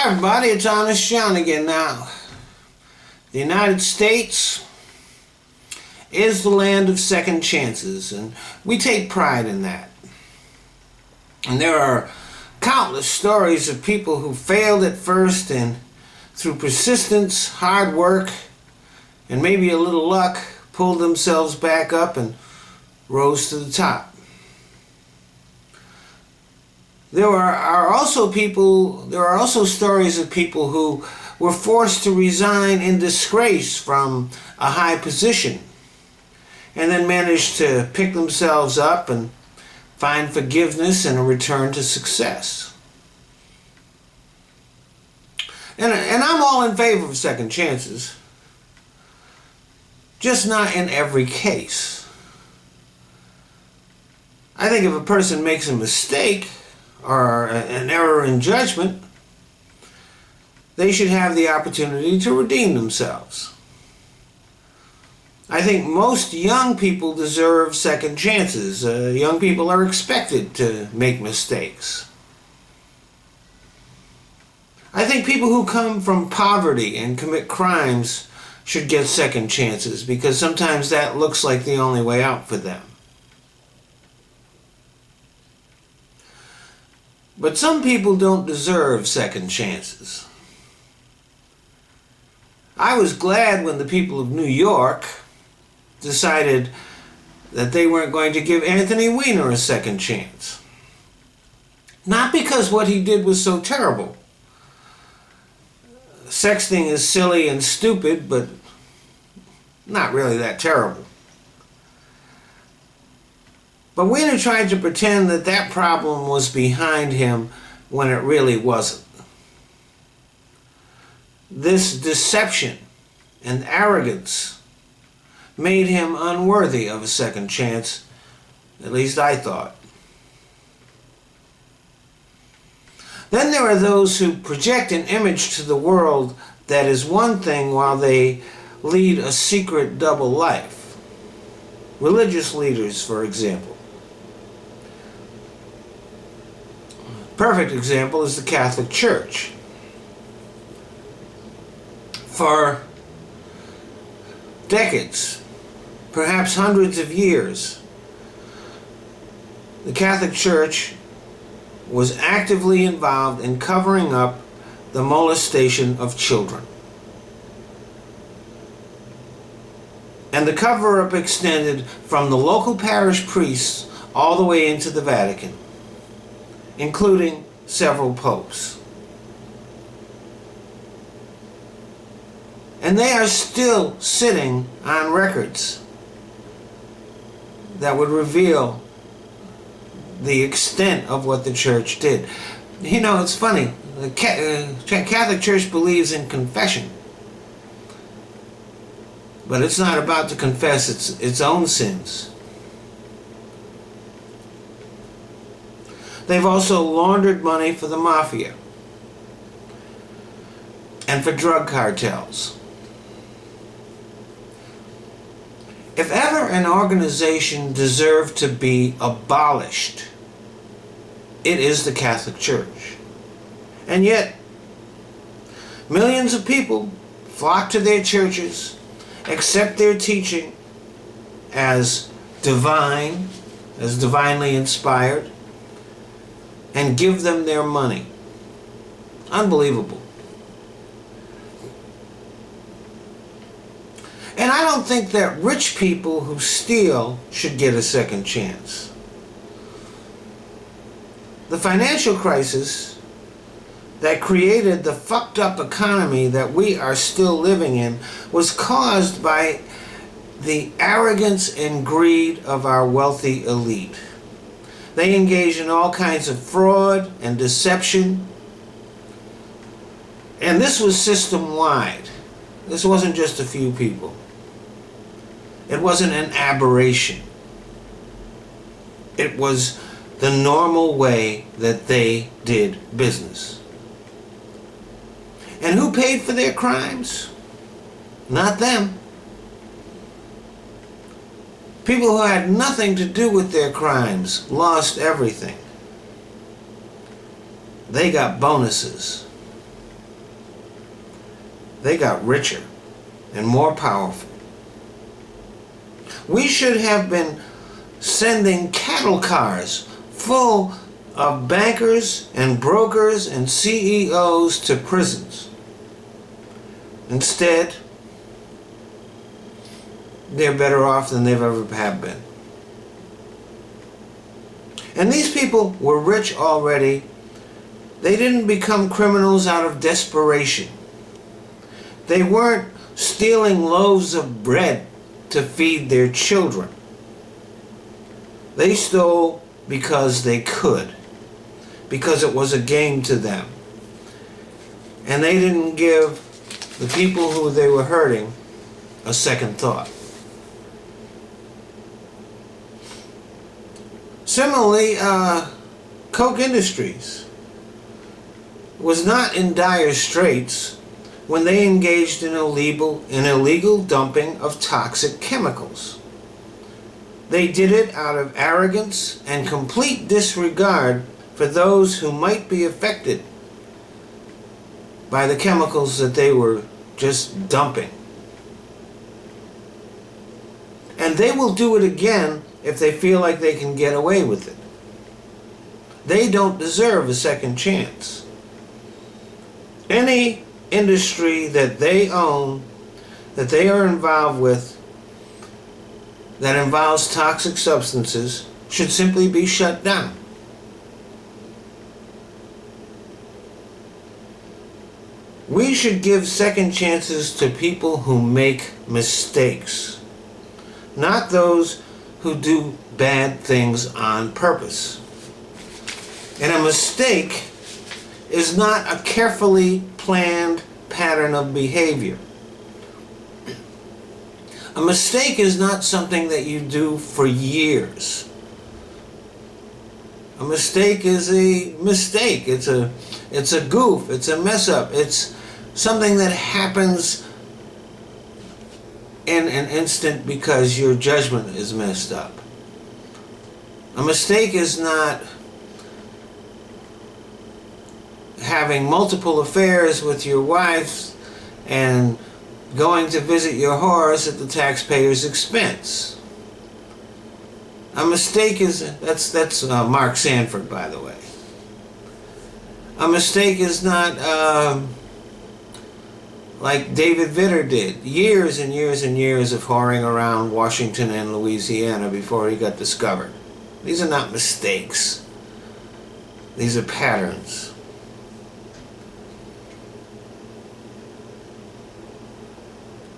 Hi everybody, it's Honest John again. Now, the United States is the land of second chances, and we take pride in that. And there are countless stories of people who failed at first and through persistence, hard work, and maybe a little luck, pulled themselves back up and rose to the top. There are also stories of people who were forced to resign in disgrace from a high position and then managed to pick themselves up and find forgiveness and a return to success. And I'm all in favor of second chances, just not in every case. I think if a person makes a mistake or an error in judgment, they should have the opportunity to redeem themselves. I think most young people deserve second chances. Young people are expected to make mistakes. I think people who come from poverty and commit crimes should get second chances, because sometimes that looks like the only way out for them. But some people don't deserve second chances. I was glad when the people of New York decided that they weren't going to give Anthony Weiner a second chance. Not because what he did was so terrible. Sexting is silly and stupid, but not really that terrible. But Weiner tried to pretend that that problem was behind him when it really wasn't. This deception and arrogance made him unworthy of a second chance, at least I thought. Then there are those who project an image to the world that is one thing while they lead a secret double life. Religious leaders, for example. Perfect example is the Catholic Church. For decades, perhaps hundreds of years, the Catholic Church was actively involved in covering up the molestation of children. And the cover-up extended from the local parish priests all the way into the Vatican, including several popes. And they are still sitting on records that would reveal the extent of what the church did. You know, it's funny. The Catholic Church believes in confession, but it's not about to confess its own sins. They've also laundered money for the mafia and for drug cartels. If ever an organization deserved to be abolished, it is the Catholic Church. And yet, millions of people flock to their churches, accept their teaching as divine, as divinely inspired, and give them their money. Unbelievable. And I don't think that rich people who steal should get a second chance. The financial crisis that created the fucked up economy that we are still living in was caused by the arrogance and greed of our wealthy elite. They engage in all kinds of fraud and deception. And this was system-wide. This wasn't just a few people. It wasn't an aberration. It was the normal way that they did business. And who paid for their crimes? Not them. People who had nothing to do with their crimes lost everything. They got bonuses. they got richer and more powerful. We should have been sending cattle cars full of bankers and brokers and CEOs to prisons. Instead, they're better off than they've ever have been. And these people were rich already. They didn't become criminals out of desperation. They weren't stealing loaves of bread to feed their children. They stole because they could, because it was a game to them. And they didn't give the people who they were hurting a second thought. Similarly, Koch Industries was not in dire straits when they engaged in illegal dumping of toxic chemicals. They did it out of arrogance and complete disregard for those who might be affected by the chemicals that they were just dumping. And they will do it again if they feel like they can get away with it. They don't deserve a second chance. Any industry that they own, that they are involved with, that involves toxic substances, should simply be shut down. We should give second chances to people who make mistakes, not those who do bad things on purpose. And a mistake is not a carefully planned pattern of behavior. A mistake is not something that you do for years. A mistake is a mistake. It's a goof. It's a mess up. It's something that happens in an instant because your judgment is messed up. A mistake is not having multiple affairs with your wife and going to visit your horse at the taxpayer's expense. A mistake is, that's Mark Sanford, by the way. A mistake is not like David Vitter did, years and years and years of whoring around Washington and Louisiana before he got discovered. These are not mistakes. These are patterns.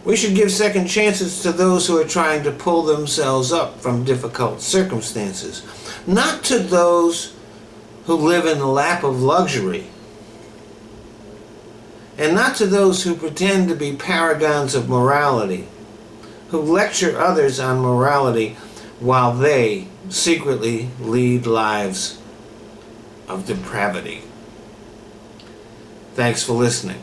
We should give second chances to those who are trying to pull themselves up from difficult circumstances, not to those who live in the lap of luxury, and not to those who pretend to be paragons of morality, who lecture others on morality while they secretly lead lives of depravity. Thanks for listening.